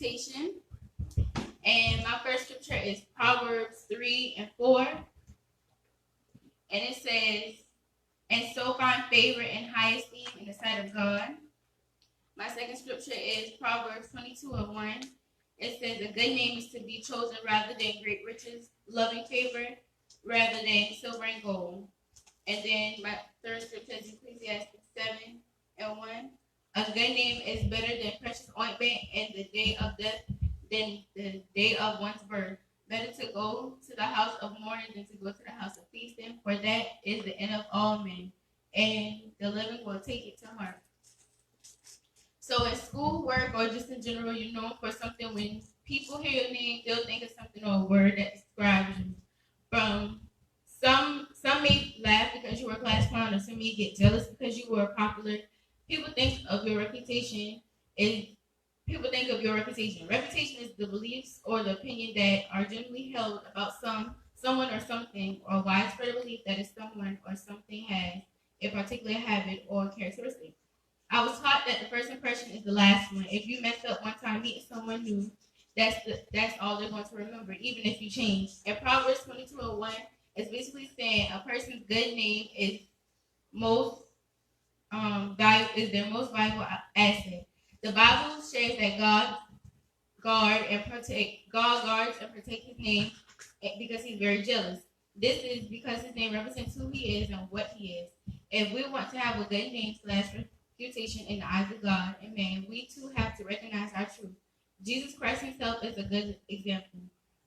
reputation. And my first scripture is Proverbs 3 and 4. And it says, and so find favor and high esteem in the sight of God. My second scripture is Proverbs 22 and 1. It says, a good name is to be chosen rather than great riches, loving favor rather than silver and gold. And then my third scripture is Ecclesiastes 7 and 1. A good name is better than precious ointment in the day of death than the day of one's birth. Better to go to the house of mourning than to go to the house of feasting, for that is the end of all men, and the living will take it to heart. So in school, work, or just in general, you're known for something. When people hear your name, they'll think of something or a word that describes you. Some may laugh because you were class clown, or some may get jealous because you were popular. People think of your reputation. Reputation is the beliefs or the opinion that are generally held about someone or something, or widespread belief that is someone or something has a particular habit or characteristic. I was taught that the first impression is the last one. If you mess up one time meeting someone new, that's all they're going to remember, even if you change. And Proverbs 22:1 is basically saying a person's good name is their most valuable asset. The Bible shares that God guards and protect his name because he's very jealous. This is because his name represents who he is and what he is. If we want to have a good name / reputation in the eyes of God and man, we too have to recognize our truth. Jesus Christ himself is a good example.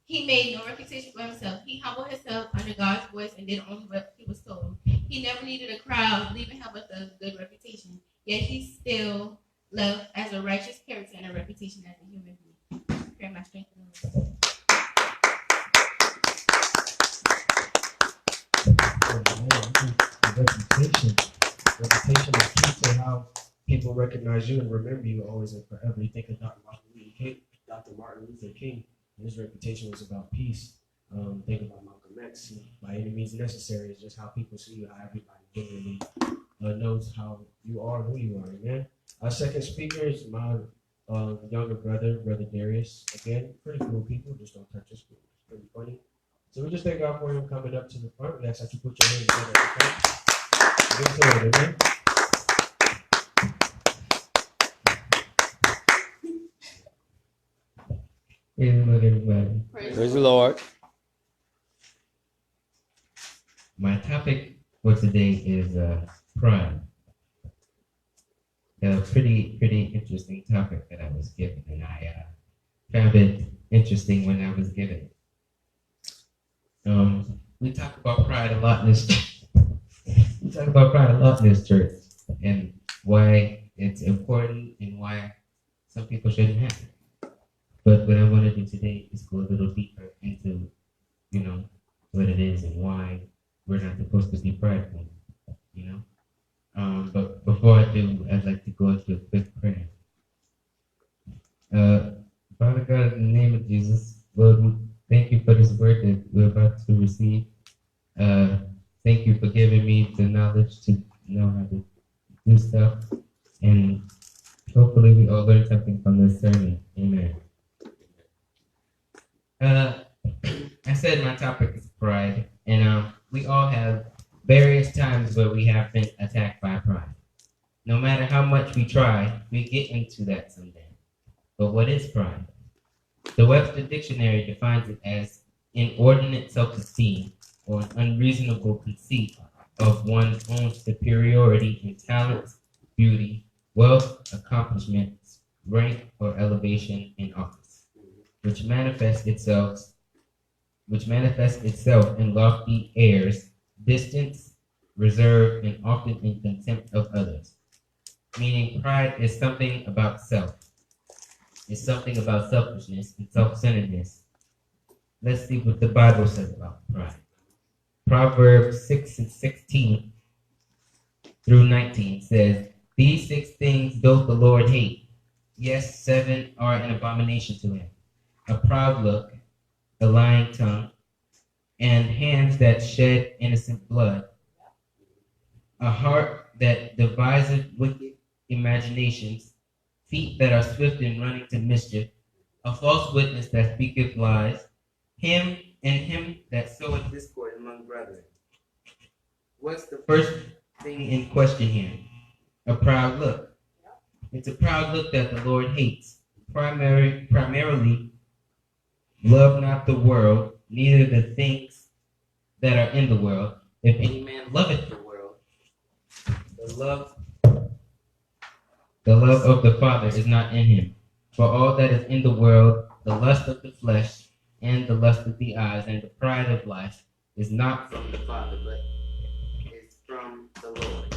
He made no reputation for himself. He humbled himself under God's voice and did only what he was told. He never needed a crowd leaving him with a good reputation. Yet he still lived as a righteous character and a reputation as a human being. Pray my strength in the Lord. Reputation. Reputation is key to how people recognize you and remember you always and forever. You think of Dr. Martin Luther King, and his reputation was about peace. Think about Malcolm X. By any means necessary is just how people see you, how everybody generally knows how you are, who you are. Amen. Our second speaker is my younger brother, Brother Darius. Again, pretty cool people. Just don't touch us. It's pretty funny. So we just thank God for him coming up to the front. We ask that you put your hands together at the front. Good for it, amen. Praise the Lord, everybody. Praise the Lord. My topic for today is pride. A pretty interesting topic that I was given, and I found it interesting when I was given it. We talk about pride a lot in this. We talk about pride a lot in this church, and why it's important, and why some people shouldn't have it. But what I want to do today is go a little deeper into, what it is and why we're not supposed to be prideful, But before I do, I'd like to go into a quick prayer. Father God, in the name of Jesus, Lord, we thank you for this word that we're about to receive. Thank you for giving me the knowledge to know how to do stuff. And hopefully we all learn something from this sermon. Amen. I said my topic is pride. And we all have various times where we have been attacked by pride. No matter how much we try, we get into that someday. But what is pride? The Webster Dictionary defines it as inordinate self-esteem or an unreasonable conceit of one's own superiority in talent, beauty, wealth, accomplishments, rank, or elevation in office, which manifests itself in lofty airs, distance, reserve, and often in contempt of others. Meaning pride is something about self. It's something about selfishness and self-centeredness. Let's see what the Bible says about pride. Proverbs 6:16 through 19 says, "These 6 things doth the Lord hate. Yes, 7 are an abomination to him. A proud look, a lying tongue, and hands that shed innocent blood, a heart that deviseth wicked imaginations, feet that are swift in running to mischief, a false witness that speaketh lies, him that soweth discord among brethren. What's the first thing in question here? A proud look. It's a proud look that the Lord hates. Primarily, love not the world, neither the things that are in the world. If any man loveth the world, the love of the Father is not in him. For all that is in the world, the lust of the flesh, and the lust of the eyes, and the pride of life, is not from the Father, but is from the Lord.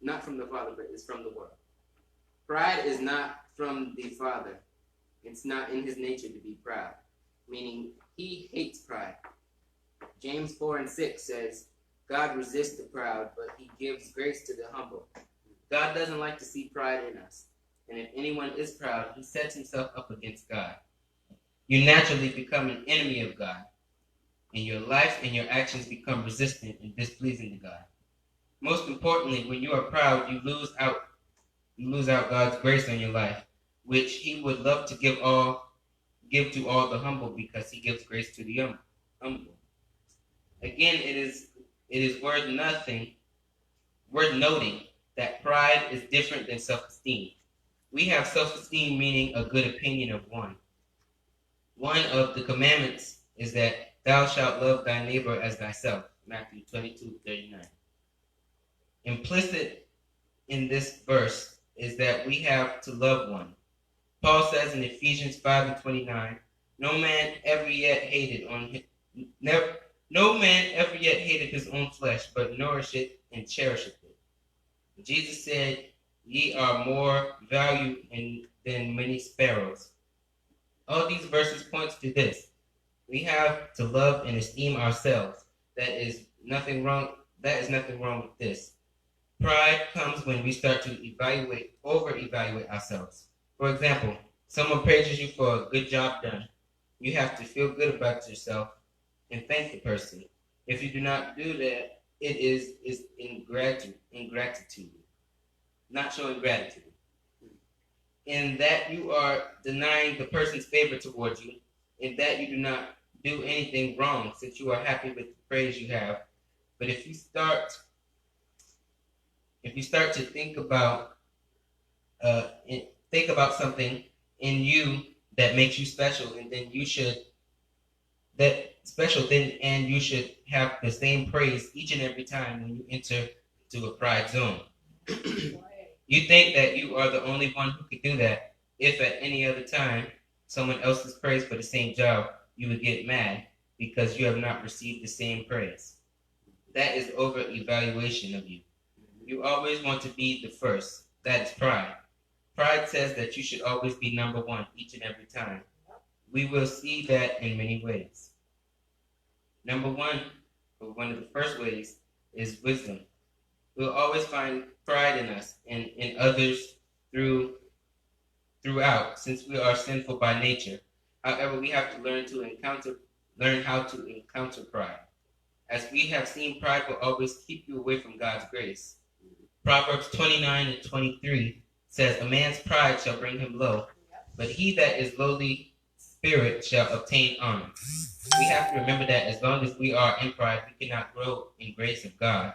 Not from the Father, but is from the world. Pride is not from the Father. It's not in his nature to be proud, meaning he hates pride. James 4:6 says, God resists the proud, but he gives grace to the humble. God doesn't like to see pride in us. And if anyone is proud, he sets himself up against God. You naturally become an enemy of God, and your life and your actions become resistant and displeasing to God. Most importantly, when you are proud, you lose out God's grace on your life, which he would love to give to all the humble, because he gives grace to the humble. Again, it is worth noting that pride is different than self-esteem. We have self-esteem, meaning a good opinion of one. One of the commandments is that thou shalt love thy neighbor as thyself, Matthew 22:39. Implicit in this verse is that we have to love one. Paul says in Ephesians 5:29, no man ever yet hated his own flesh, but nourisheth and cherisheth it. Jesus said, ye are more valued than many sparrows. All these verses point to this. We have to love and esteem ourselves. That is nothing wrong with this. Pride comes when we start to over-evaluate ourselves. For example, someone praises you for a good job done. You have to feel good about yourself and thank the person. If you do not do that, it is ingratitude, not showing gratitude. In that you are denying the person's favor towards you, in that you do not do anything wrong, since you are happy with the praise you have. But if you start to think about something in you that makes you special, and then you should have the same praise each and every time when you enter to a pride zone. You think that you are the only one who could do that. If at any other time someone else is praised for the same job, you would get mad because you have not received the same praise. That is over-evaluation of you. You always want to be the first. That is pride. Pride says that you should always be number one each and every time. We will see that in many ways. Number one, or one of the first ways, is wisdom. We'll always find pride in us and in others throughout, since we are sinful by nature. However, we have to learn how to encounter pride. As we have seen, pride will always keep you away from God's grace. Proverbs 29:23 says, a man's pride shall bring him low, but he that is lowly spirit shall obtain honor. We have to remember that as long as we are in pride, we cannot grow in grace of God.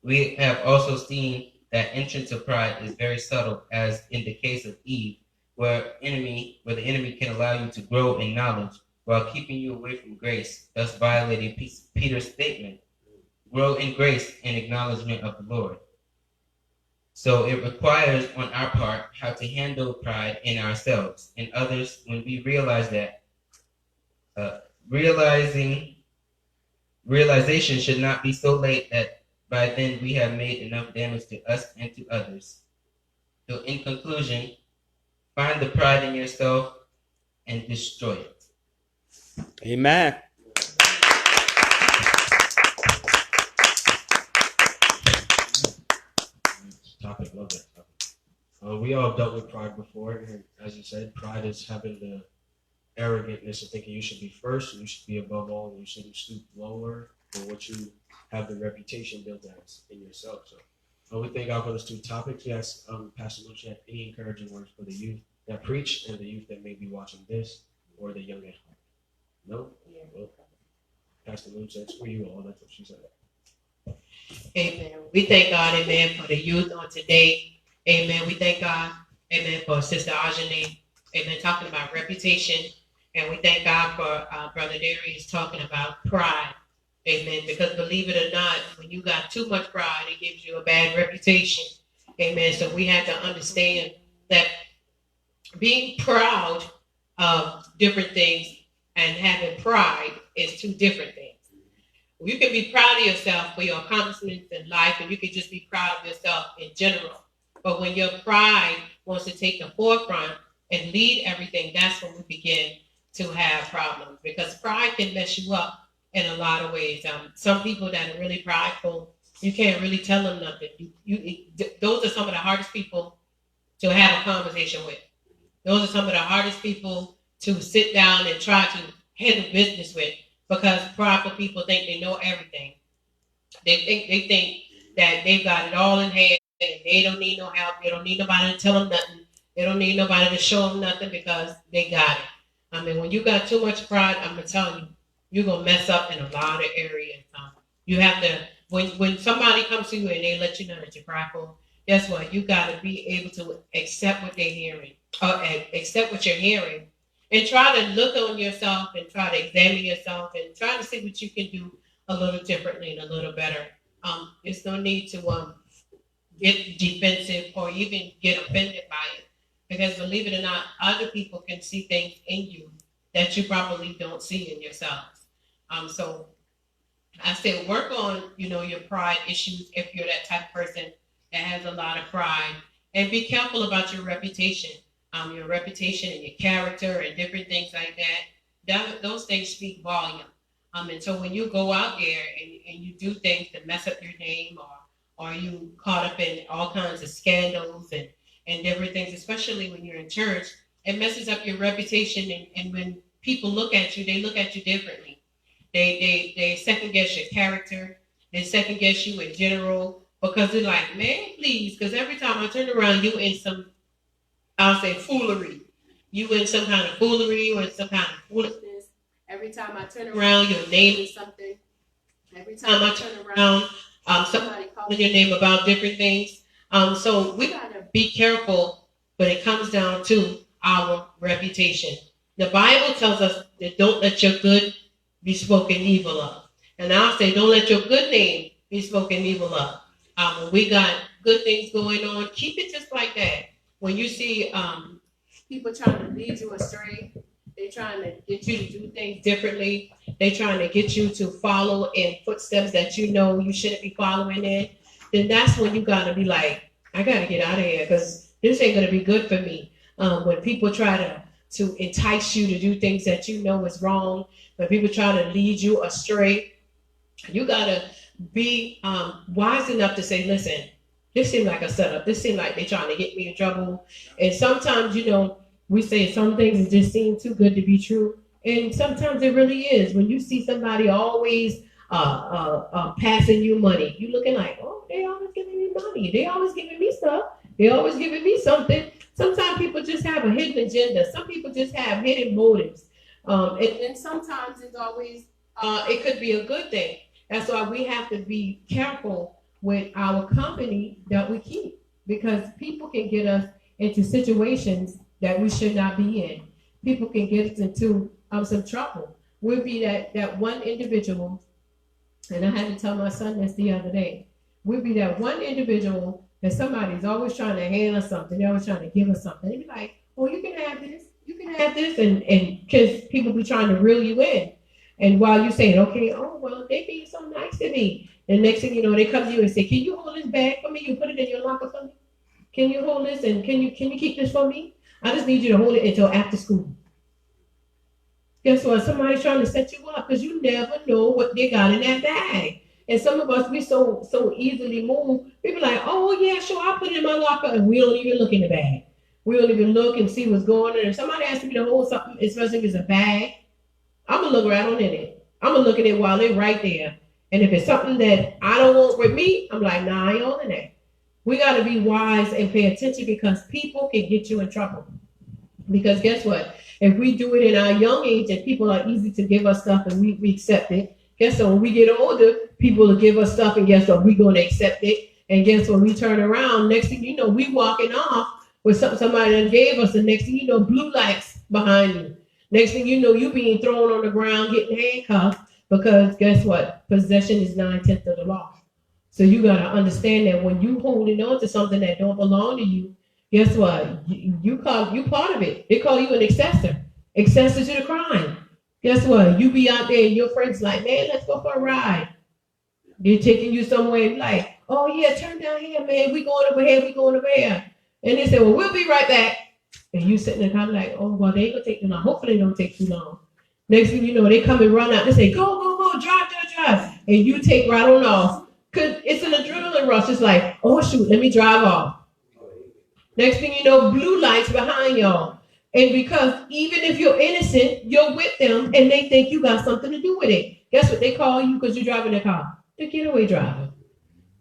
We have also seen that entrance of pride is very subtle, as in the case of Eve, where the enemy can allow you to grow in knowledge while keeping you away from grace, thus violating Peter's statement, grow in grace and acknowledgement of the Lord. So it requires on our part how to handle pride in ourselves and others when we realize that realization should not be so late that by then we have made enough damage to us and to others. So in conclusion, find the pride in yourself and destroy it. Amen. Topic, love that topic. We all dealt with pride before, and as you said, pride is having the arrogantness of thinking you should be first, and you should be above all, and you shouldn't stoop lower for what you have the reputation built as in yourself. So we thank God for those two topics. Yes, Pastor Lucia, any encouraging words for the youth that preach and the youth that may be watching this, or the young at heart? No? Well, Pastor Lou said, screw you all. That's what she said. Amen. We thank God, amen, for the youth on today. Amen. We thank God, amen, for Sister Ajane, amen, talking about reputation. And we thank God for Brother Darius talking about pride. Amen. Because believe it or not, when you got too much pride, it gives you a bad reputation. Amen. So we have to understand that being proud of different things and having pride is two different things. You can be proud of yourself for your accomplishments in life, and you can just be proud of yourself in general. But when your pride wants to take the forefront and lead everything, that's when we begin to have problems, because pride can mess you up in a lot of ways. Some people that are really prideful, you can't really tell them nothing. Those are some of the hardest people to have a conversation with. Those are some of the hardest people to sit down and try to handle business with, because prideful people think they know everything. They think that they've got it all in hand and they don't need no help. They don't need nobody to tell them nothing. They don't need nobody to show them nothing because they got it. I mean, when you got too much pride, I'm gonna tell you, you're gonna mess up in a lot of areas. You have to, when somebody comes to you and they let you know that you're prideful, guess what? You got to be able to accept what they're hearing, or accept what you're hearing, and try to look on yourself and try to examine yourself and try to see what you can do a little differently and a little better. There's no need to get defensive or even get offended by it, because believe it or not, other people can see things in you that you probably don't see in yourselves. So I said, work on, your pride issues if you're that type of person that has a lot of pride, and be careful about your reputation and your character and different things like that. Those things speak volume. And so when you go out there and you do things to mess up your name, or you caught up in all kinds of scandals and different things, especially when you're in church, it messes up your reputation. And when people look at you, they look at you differently. They second guess your character. They second guess you in general, because they're like, man, please, because every time I turn around, you in some, I'll say, foolery. You in some kind of foolery or some kind of foolishness. Every time I turn around, your name is something. Every time I turn around, somebody calling your name about different things. So we got to be careful when it comes down to our reputation. The Bible tells us that don't let your good be spoken evil of. And I'll say, don't let your good name be spoken evil of. When we got good things going on, keep it just like that. When you see people trying to lead you astray, they're trying to get you to do things differently. They're trying to get you to follow in footsteps that you know you shouldn't be following in. Then that's when you got to be like, I got to get out of here, because this ain't going to be good for me. When people try to entice you to do things that you know is wrong, when people try to lead you astray, you got to be wise enough to say, listen, this seems like a setup. This seems like they're trying to get me in trouble. And sometimes, we say some things just seem too good to be true. And sometimes it really is. When you see somebody always passing you money, you looking like, oh, they always giving me money. They always giving me stuff. They always giving me something. Sometimes people just have a hidden agenda. Some people just have hidden motives. And sometimes it's always, it could be a good thing. That's why we have to be careful with our company that we keep, because people can get us into situations that we should not be in. People can get us into some trouble. We'll be that one individual, and I had to tell my son this the other day. We'll be that one individual that somebody's always trying to hand us something. They're always trying to give us something. They'd be like, oh, you can have this. You can have this. And because people be trying to reel you in. And while you're saying, okay, oh, well, they being so nice to me. And next thing you know, they come to you and say, can you hold this bag for me? You put it in your locker for me? Can you hold this? And can you keep this for me? I just need you to hold it until after school. Guess what? Somebody's trying to set you up, because you never know what they got in that bag. And some of us, we so easily moved. We be like, oh, yeah, sure, I'll put it in my locker. And we don't even look in the bag. We don't even look and see what's going on. If somebody asks me to hold something, especially if it's a bag, I'm going to look right on in it. I'm going to look at it while they're right there. And if it's something that I don't want with me, I'm like, nah, I ain't holding that. We got to be wise and pay attention, because people can get you in trouble. Because guess what? If we do it in our young age and people are easy to give us stuff and we accept it, guess what? When we get older, people will give us stuff and guess what? We're going to accept it. And guess what? We turn around. Next thing you know, we walking off with somebody that gave us. The next thing you know, blue lights behind you. Next thing you know, you being thrown on the ground, getting handcuffed. Because guess what? Possession is 9/10 of the law. So you got to understand that when you holding on to something that don't belong to you, guess what? You part of it. They call you an accessor. Accessor to the crime. Guess what? You be out there and your friends like, man, let's go for a ride. They're taking you somewhere like, oh yeah, turn down here, man. We going over here, we going over here. And they say, well, we'll be right back. And you sitting there kind of like, oh, well, they ain't gonna take too long. Hopefully they don't take too long. Next thing you know, they come and run out. They say, go, drive. And you take right on off. Cause it's an adrenaline rush. It's like, oh shoot, let me drive off. Next thing you know, blue lights behind y'all. And because even if you're innocent, you're with them and they think you got something to do with it. Guess what they call you because you're driving the car? The getaway driver.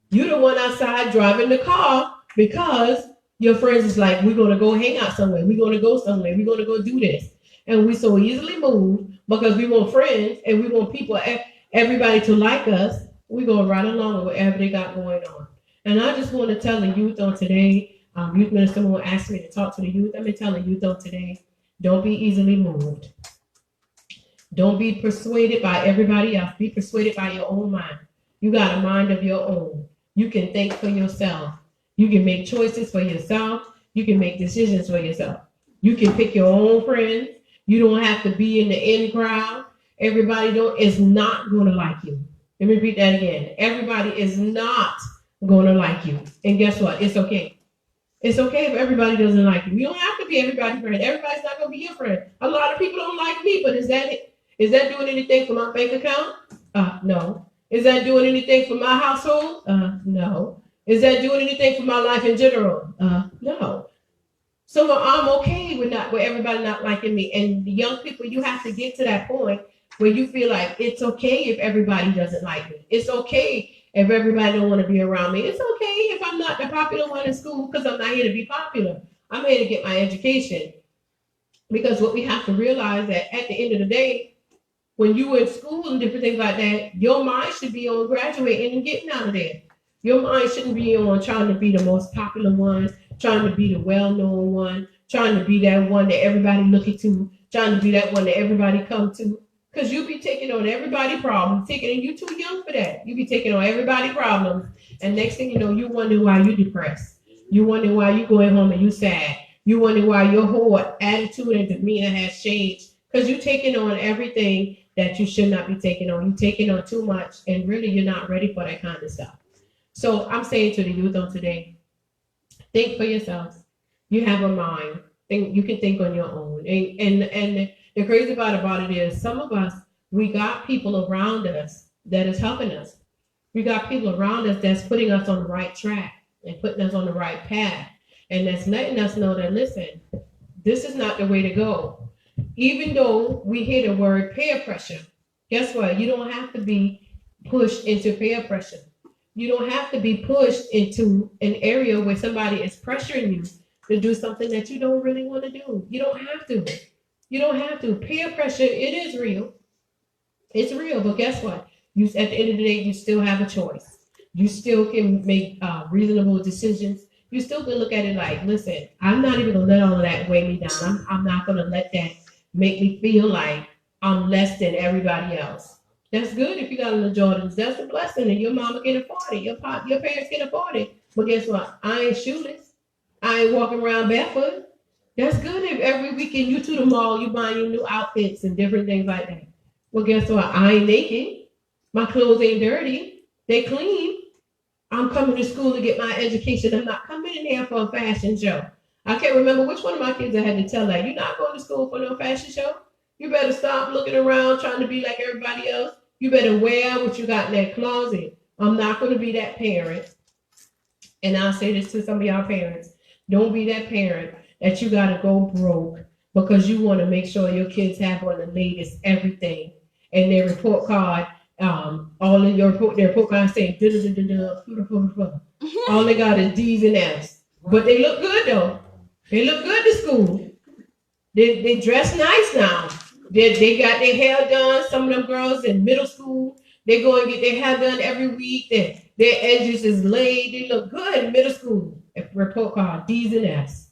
You're the one outside driving the car because your friends is like, we're going to go hang out somewhere. We're going to go somewhere. We're going to go do this. And we so easily move because we want friends and we want people, everybody to like us. We go right along with whatever they got going on. And I just want to tell the youth on today, youth minister will ask me to talk to the youth. I've been telling youth on today, don't be easily moved. Don't be persuaded by everybody else. Be persuaded by your own mind. You got a mind of your own. You can think for yourself. You can make choices for yourself. You can make decisions for yourself. You can pick your own friends. You don't have to be in the in crowd. Everybody is not going to like you. Let me repeat that again. Everybody is not going to like you. And guess what? It's okay. It's okay if everybody doesn't like you. You don't have to be everybody's friend. Everybody's not going to be your friend. A lot of people don't like me, but is that it? Is that doing anything for my bank account? No. Is that doing anything for my household? No. Is that doing anything for my life in general? No. So I'm okay with everybody not liking me. And the young people, you have to get to that point where you feel like it's okay if everybody doesn't like me. It's okay if everybody don't want to be around me. It's okay if I'm not the popular one in school because I'm not here to be popular. I'm here to get my education. Because what we have to realize that at the end of the day, when you were in school and different things like that, your mind should be on graduating and getting out of there. Your mind shouldn't be on trying to be the most popular one, trying to be the well-known one, trying to be that one that everybody looking to, trying to be that one that everybody come to. Because you be taking on everybody's problems, and you're too young for that. You be taking on everybody's problems, and next thing you know, you wonder why you're depressed. You wonder why you going home and you sad. You wonder why your whole attitude and demeanor has changed. Because you're taking on everything that you should not be taking on. You're taking on too much, and really you're not ready for that kind of stuff. So I'm saying to the youth on today, think for yourselves. You have a mind. You can think on your own. And the crazy part about it is some of us, we got people around us that is helping us. We got people around us that's putting us on the right track and putting us on the right path. And that's letting us know that, listen, this is not the way to go. Even though we hear the word peer pressure, guess what? You don't have to be pushed into peer pressure. You don't have to be pushed into an area where somebody is pressuring you to do something that you don't really want to do. You don't have to. You don't have to. Peer pressure, it is real. It's real, but guess what? At the end of the day, you still have a choice. You still can make reasonable decisions. You still can look at it like, listen, I'm not even going to let all of that weigh me down. I'm not going to let that make me feel like I'm less than everybody else. That's good if you got a little Jordans. That's a blessing, and your mama can afford it. Your parents can afford it. But guess what? I ain't shoeless. I ain't walking around barefoot. That's good if every weekend you to the mall, you buying your new outfits and different things like that. Well, guess what? I ain't naked. My clothes ain't dirty. They clean. I'm coming to school to get my education. I'm not coming in here for a fashion show. I can't remember which one of my kids I had to tell that. You're not going to school for no fashion show. You better stop looking around trying to be like everybody else. You better wear what you got in that closet. I'm not going to be that parent. And I'll say this to some of y'all parents. Don't be that parent that you got to go broke because you want to make sure your kids have on the latest everything. And their report card, all of their report card saying, all they got is D's and F's. But they look good, though. They look good to school. They dress nice now. They got their hair done. Some of them girls in middle school, they go and get their hair done every week. Their edges is laid. They look good in middle school. Report card D's and F's.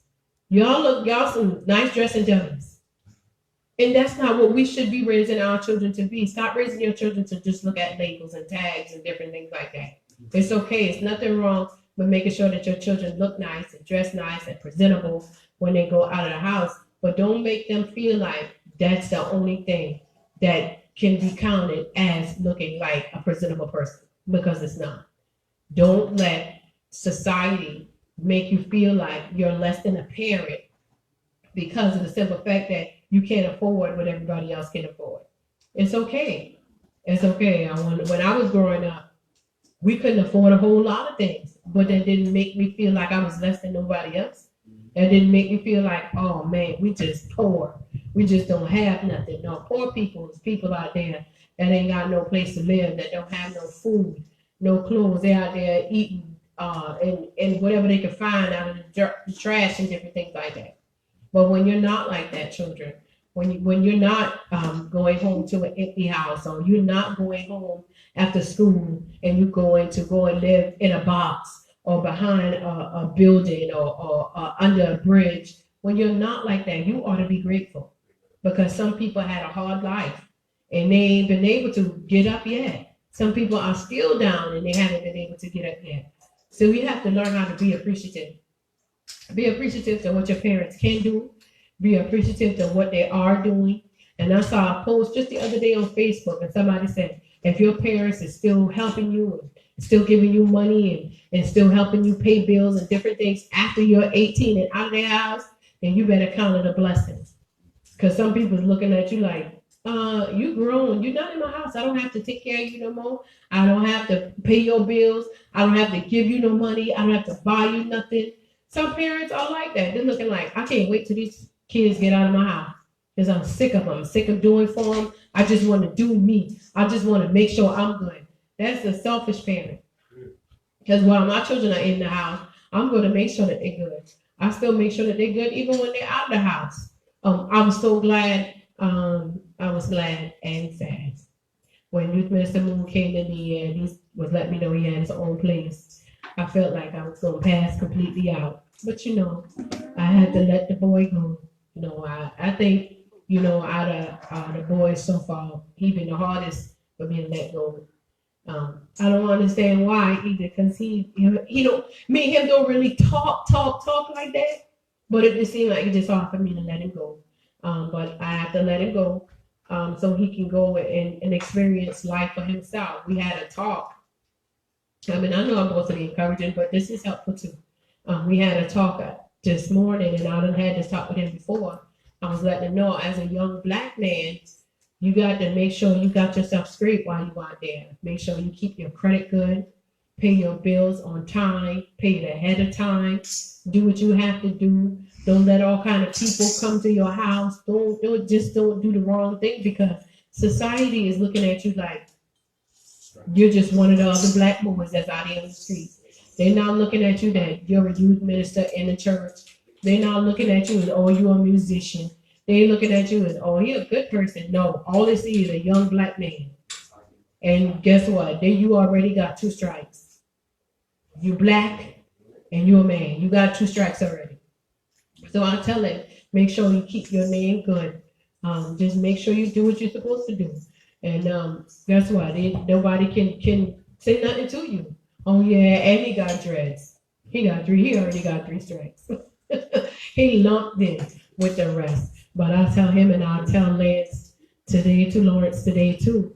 Y'all some nice dressing dummies. And that's not what we should be raising our children to be. Stop raising your children to just look at labels and tags and different things like that. It's okay. It's nothing wrong with making sure that your children look nice and dress nice and presentable when they go out of the house. But don't make them feel like that's the only thing that can be counted as looking like a presentable person, because it's not. Don't let society make you feel like you're less than a parent because of the simple fact that you can't afford what everybody else can afford. It's okay. It's okay. When I was growing up, we couldn't afford a whole lot of things, but that didn't make me feel like I was less than nobody else. That didn't make me feel like, oh man, we just poor. We just don't have nothing. No, poor people is people out there that ain't got no place to live, that don't have no food, no clothes. They're out there eating and whatever they can find out of the trash and different things like that. But when you're not like that, children, when you're not going home to an empty house, or you're not going home after school and you going to go and live in a box or behind a building or under a bridge, when you're not like that, you ought to be grateful, because some people had a hard life and they ain't been able to get up yet. Some people are still down and they haven't been able to get up yet. So you have to learn how to be appreciative. Be appreciative to what your parents can do. Be appreciative to what they are doing. And I saw a post just the other day on Facebook, and somebody said, if your parents is still helping you and still giving you money and still helping you pay bills and different things after you're 18 and out of their house, then you better count it a blessing. Because some people is looking at you like, you grown. You're not in my house. I don't have to take care of you no more. I don't have to pay your bills. I don't have to give you no money. I don't have to buy you nothing. Some parents are like that. They're looking like, I can't wait till these kids get out of my house, because I'm sick of them. I'm sick of doing for them. I just want to do me. I just want to make sure I'm good. That's a selfish parent. Because while my children are in the house, I'm going to make sure that they're good. I still make sure that they're good even when they're out of the house. I was so glad. I was glad and sad when Youth Minister Moon came to me and he was letting me know he had his own place. I felt like I was going to pass completely out. But I had to let the boy go. I think, out of the boys so far, he been the hardest for me to let go. I don't understand why either, because he don't, me and him don't really talk like that. But it just seemed like it just hard for me to let him go. But I have to let him go so he can go and experience life for himself. We had a talk. I mean, I know I'm supposed to be encouraging, but this is helpful too. We had a talk this morning, and I done had this talk with him before. I was letting him know, as a young Black man, you got to make sure you got yourself straight while you out there. Make sure you keep your credit good, pay your bills on time, pay it ahead of time, do what you have to do. Don't let all kind of people come to your house. Don't do the wrong thing, because society is looking at you like you're just one of the other Black boys that's out here in the streets. They're not looking at you that you're a youth minister in the church. They're not looking at you as, oh, you're a musician. They're looking at you as, oh, you're a good person. No, all they see is a young Black man. And guess what? Then you already got 2 strikes. You Black and you're a man. You got 2 strikes already. So I tell them, make sure you keep your name good. Just make sure you do what you're supposed to do. And guess what? Nobody can say nothing to you. Oh yeah, and he got dreads. He already got 3 strikes. He lumped in with the rest. But I'll tell him, and I'll tell Lance today too, Lawrence today too.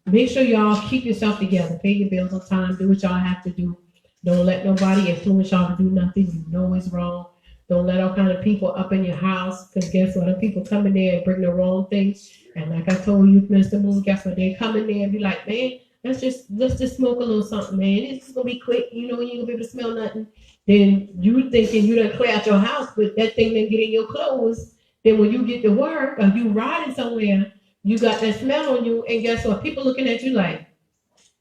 Make sure y'all keep yourself together. Pay your bills on time. Do what y'all have to do. Don't let nobody influence y'all to do nothing you know is wrong. Don't let all kind of people up in your house, because guess what? The people come in there and bring the wrong things. And like I told you, Mr. Moon, guess what? They come in there and be like, man, let's just smoke a little something, man. It's just gonna be quick. You ain't gonna be able to smell nothing. Then you thinking you done clear out your house, but that thing didn't get in your clothes. Then when you get to work or you riding somewhere, you got that smell on you. And guess what? People looking at you like,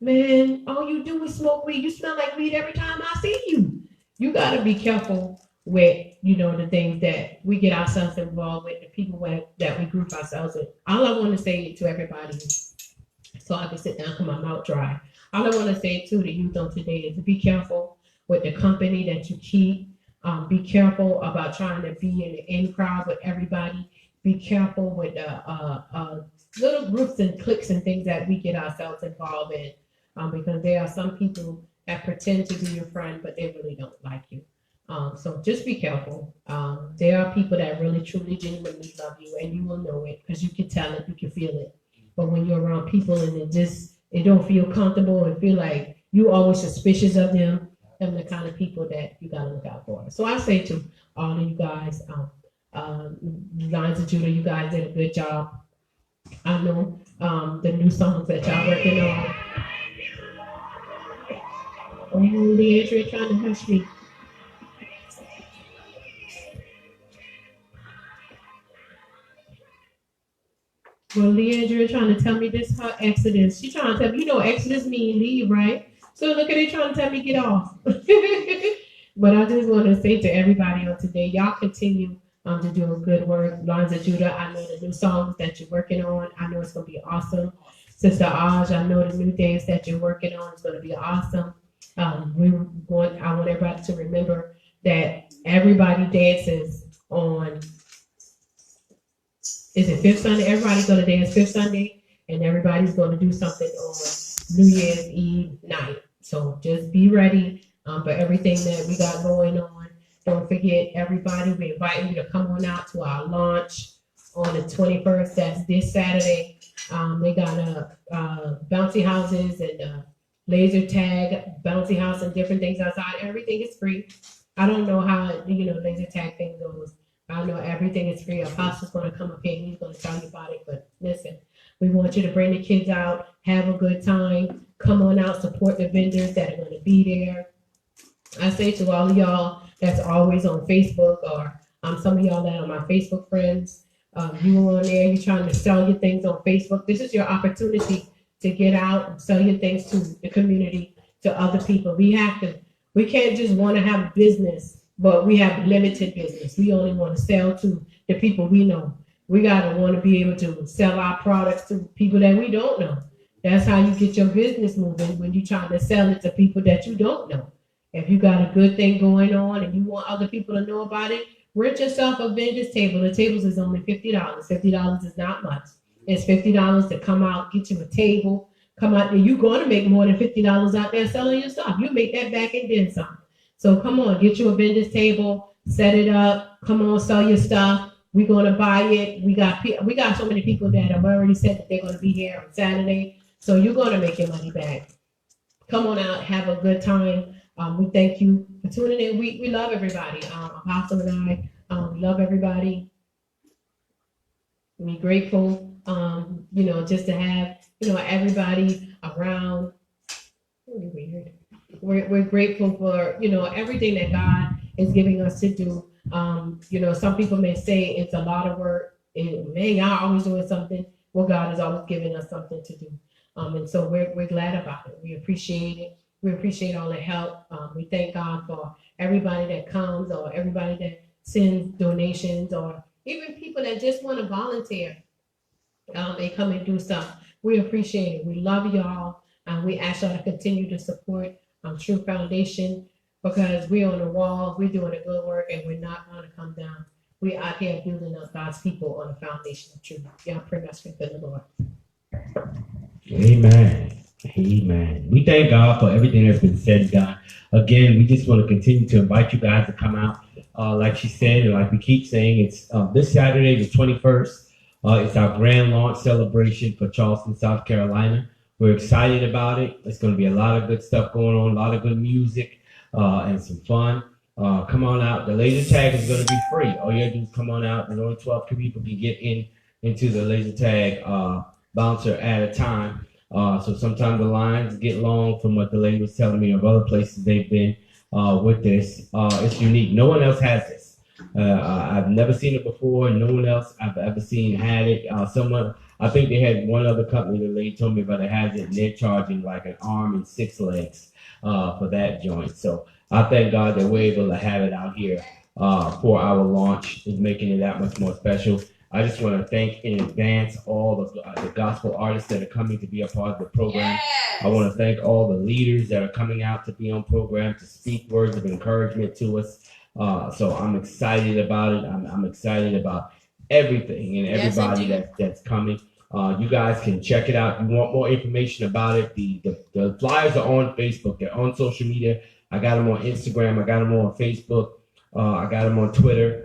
man, all you do is smoke weed. You smell like weed every time I see you. You gotta be careful with, the things that we get ourselves involved with, the people that we group ourselves with. All I want to say to everybody, so I can sit down because my mouth dry. All I want to say to the youth on today is to be careful with the company that you keep. Be careful about trying to be in the in crowd with everybody. Be careful with the little groups and cliques and things that we get ourselves involved in, because there are some people that pretend to be your friend, but they really don't like you. So just be careful. There are people that really, truly, genuinely love you, and you will know it because you can tell it, you can feel it. But when you're around people and it don't feel comfortable and feel like you always suspicious of them the kind of people that you gotta look out for. So I say to all of you guys, Lines of Judah, you guys did a good job. I know the new songs that y'all working on. Oh, Leandra trying to hush me. Well, Leandra trying to tell me this her Exodus. She trying to tell me, Exodus mean leave, right? So look at it trying to tell me get off. But I just want to say to everybody on today, y'all continue to do a good work. Lines of Judah, I know the new songs that you're working on. I know it's going to be awesome. Sister Aj, I know the new things that you're working on is going to be awesome. I want everybody to remember that everybody dances on, is it Fifth Sunday? Everybody's going to dance Fifth Sunday, and everybody's going to do something on New Year's Eve night. So just be ready for everything that we got going on. Don't forget, everybody, we invite you to come on out to our launch on the 21st. That's this Saturday. They got bouncy houses and laser tag, bouncy house, and different things outside. Everything is free. I don't know how laser tag thing goes. I know everything is free. Apostle's going to come up here and he's going to tell you about it. But listen, we want you to bring the kids out, have a good time, come on out, support the vendors that are going to be there. I say to all of y'all that's always on Facebook, or some of y'all that are my Facebook friends, you on there, you're trying to sell your things on Facebook. This is your opportunity to get out and sell your things to the community, to other people. We can't just want to have business, but we have limited business. We only want to sell to the people we know. We got to want to be able to sell our products to people that we don't know. That's how you get your business moving, when you're trying to sell it to people that you don't know. If you got a good thing going on and you want other people to know about it, rent yourself a vendor's table. The tables is only $50. $50 is not much. It's $50 to come out, get you a table, come out there. You're going to make more than $50 out there selling your stuff. You make that back and then some. So come on, get you a vendor's table, set it up. Come on, sell your stuff. We're going to buy it. We got so many people that have already said that they're going to be here on Saturday. So you're going to make your money back. Come on out, have a good time. We thank you for tuning in. We love everybody. Apostle and I, we love everybody. We're grateful, just to have, everybody around. We're grateful for, everything that God is giving us to do. Some people may say it's a lot of work. Man, y'all always doing something. Well, God is always giving us something to do. And so we're glad about it. We appreciate it. We appreciate all the help. We thank God for everybody that comes, or everybody that sends donations, or even people that just want to volunteer and come and do stuff. We appreciate it. We love y'all. We ask y'all to continue to support True Foundation, because we're on the wall. We're doing a good work, and we're not going to come down. We're out here building up God's people on the foundation of truth. Y'all pray us with the Lord. Amen. Amen. We thank God for everything that's been said, God. Again, we just want to continue to invite you guys to come out. Like she said, and like we keep saying, it's this Saturday, the 21st. It's our grand launch celebration for Charleston, South Carolina. We're excited about it. It's going to be a lot of good stuff going on, a lot of good music, and some fun. Come on out. The laser tag is going to be free. All you have to do is come on out, and only 12 people can get into the laser tag bouncer at a time. So sometimes the lines get long, from what the lady was telling me of other places they've been with this. It's unique. No one else has this. I've never seen it before. No one else I've ever seen had it. I think they had one other company, the lady told me about it, has it, and they're charging like an arm and 6 legs for that joint. So I thank God that we're able to have it out here for our launch is making it that much more special. I just want to thank in advance all of the gospel artists that are coming to be a part of the program. Yes. I want to thank all the leaders that are coming out to be on program to speak words of encouragement to us. So I'm excited about it. I'm excited about everything and Yes, everybody indeed. that's coming. You guys can check it out. If you want more information about it, the flyers are on Facebook. They're on social media. I got them on Instagram. I got them on Facebook. I got them on Twitter.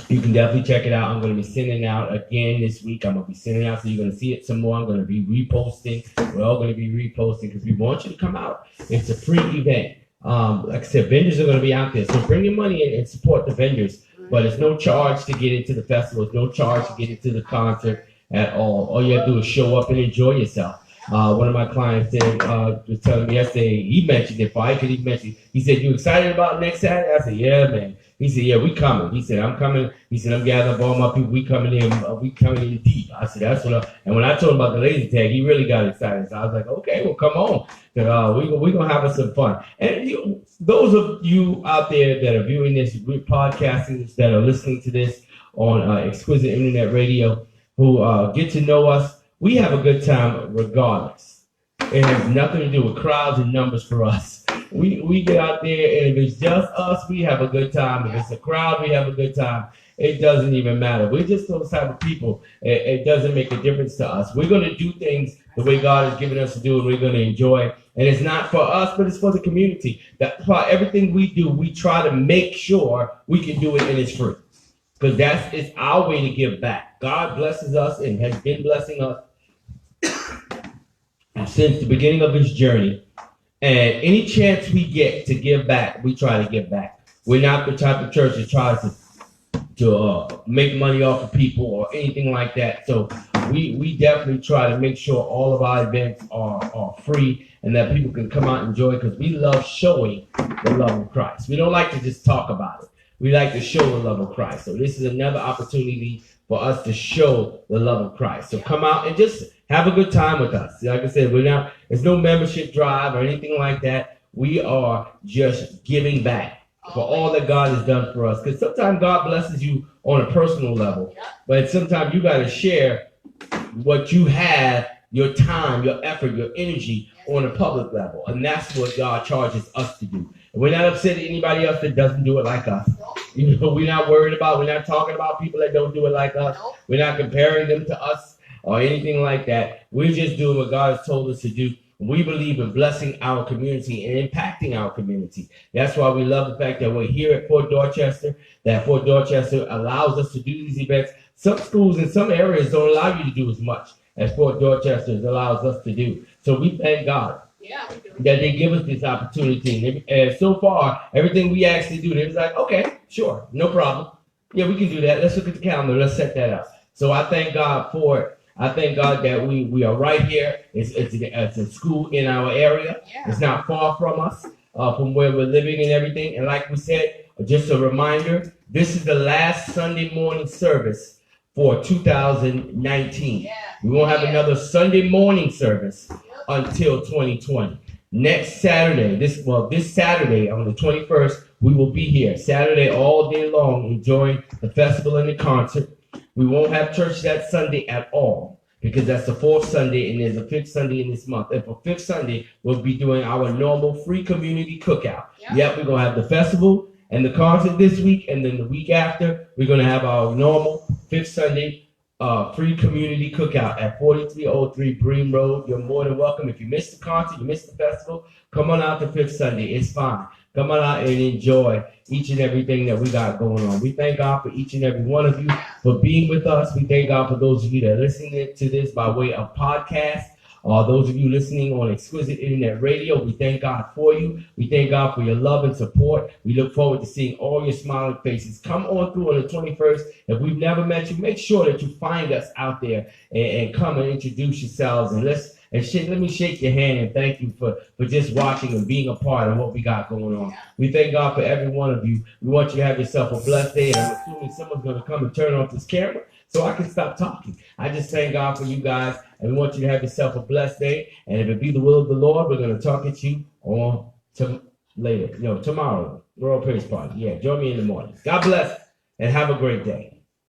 You can definitely check it out. I'm going to be sending out again this week. I'm going to be sending out, so you're going to see it some more. I'm going to be reposting. We're all going to be reposting because we want you to come out. It's a free event. Like I said, vendors are going to be out there. So bring your money in and support the vendors. But it's no charge to get into the festival. It's no charge to get into the concert at all. All you have to do is show up and enjoy yourself. One of my clients was telling me yesterday, he mentioned it, he said, "You excited about next Saturday?" I said, "Yeah, man." He said, "Yeah, we coming." He said, "I'm coming." He said, "I'm gathering up all my people. We coming in deep." I said, "That's what." And when I told him about the laser tag, he really got excited. So I was like, "Okay, well, come on. We gonna have some fun." And those of you out there that are viewing this, podcasting, that are listening to this on Exquisite Internet Radio, who get to know us, we have a good time regardless. It has nothing to do with crowds and numbers for us. We get out there, and if it's just us, we have a good time. If it's a crowd, we have a good time. It doesn't even matter. We're just those type of people. It doesn't make a difference to us. We're going to do things the way God has given us to do, and we're going to enjoy it. And it's not for us, but it's for the community. That's why everything we do, we try to make sure we can do it and it's free. Because it's our way to give back. God blesses us and has been blessing us since the beginning of his journey. And any chance we get to give back, we try to give back. We're not the type of church that tries to make money off of people or anything like that. So we definitely try to make sure all of our events are free and that people can come out and enjoy it, because we love showing the love of Christ. We don't like to just talk about it. We like to show the love of Christ. So this is another opportunity for us to show the love of Christ. So come out and just have a good time with us. Like I said, it's no membership drive or anything like that. We are just giving back for all that God has done for us. Because sometimes God blesses you on a personal level, but sometimes you got to share what you have, your time, your effort, your energy on a public level. And that's what God charges us to do. We're not upset at anybody else that doesn't do it like us. We're not worried about, we're not talking about people that don't do it like us. We're not comparing them to us or anything like that. We're just doing what God has told us to do. We believe in blessing our community and impacting our community. That's why we love the fact that we're here at Fort Dorchester, that Fort Dorchester allows us to do these events. Some schools in some areas don't allow you to do as much as Fort Dorchester allows us to do. So we thank God that they give us this opportunity. And so far, everything we asked to do, they was like, okay, sure, no problem. Yeah, we can do that. Let's look at the calendar. Let's set that up. So I thank God for it. I thank God that we are right here. It's a school in our area. Yeah. It's not far from us, from where we're living and everything. And like we said, just a reminder, this is the last Sunday morning service for 2019. Yeah. We won't have another Sunday morning service until 2020. Next Saturday, this Saturday on the 21st, we will be here Saturday all day long enjoying the festival and the concert. We won't have church that Sunday at all, because that's the fourth Sunday and there's a fifth Sunday in this month. And for fifth Sunday, we'll be doing our normal free community cookout. Yep, we're going to have the festival and the concert this week, and then the week after, we're going to have our normal fifth Sunday free community cookout at 4303 Bream Road. You're more than welcome. If you missed the concert, you missed the festival, come on out to fifth Sunday. It's fine. Come on out and enjoy each and everything that we got going on. We thank God for each and every one of you for being with us. We thank God for those of you that are listening to this by way of podcast. Those of you listening on Exquisite Internet Radio, we thank God for you. We thank God for your love and support. We look forward to seeing all your smiling faces. Come on through on the 21st. If we've never met you, make sure that you find us out there and come and introduce yourselves. And let me shake your hand and thank you for just watching and being a part of what we got going on. We thank God for every one of you. We want you to have yourself a blessed day. And I'm assuming someone's going to come and turn off this camera so I can stop talking. I just thank God for you guys. And we want you to have yourself a blessed day. And if it be the will of the Lord, we're going to talk at you on tomorrow. World Praise Party. Yeah, join me in the morning. God bless and have a great day.